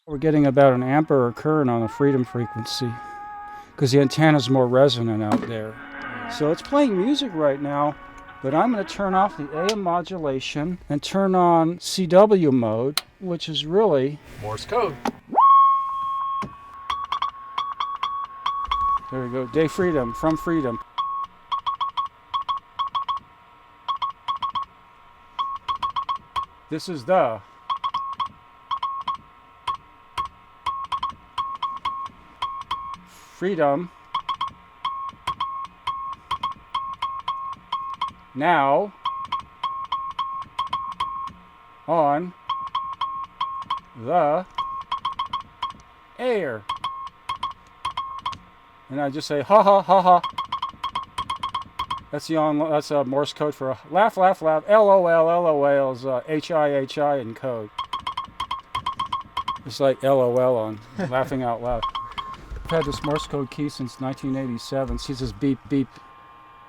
We're getting about an ampere current on the freedom frequency because the antenna is more resonant out there. So it's playing music right now, but I'm going to turn off the AM modulation and turn on CW mode, which is really Morse code. There we go. Day freedom, from freedom. This is the freedom. Now on the air. And I just say ha ha ha ha. That's a Morse code for laugh laugh laugh. LOL LOL is HI in code. It's like LOL on laughing out loud. I've had this Morse code key since 1987. See this beep beep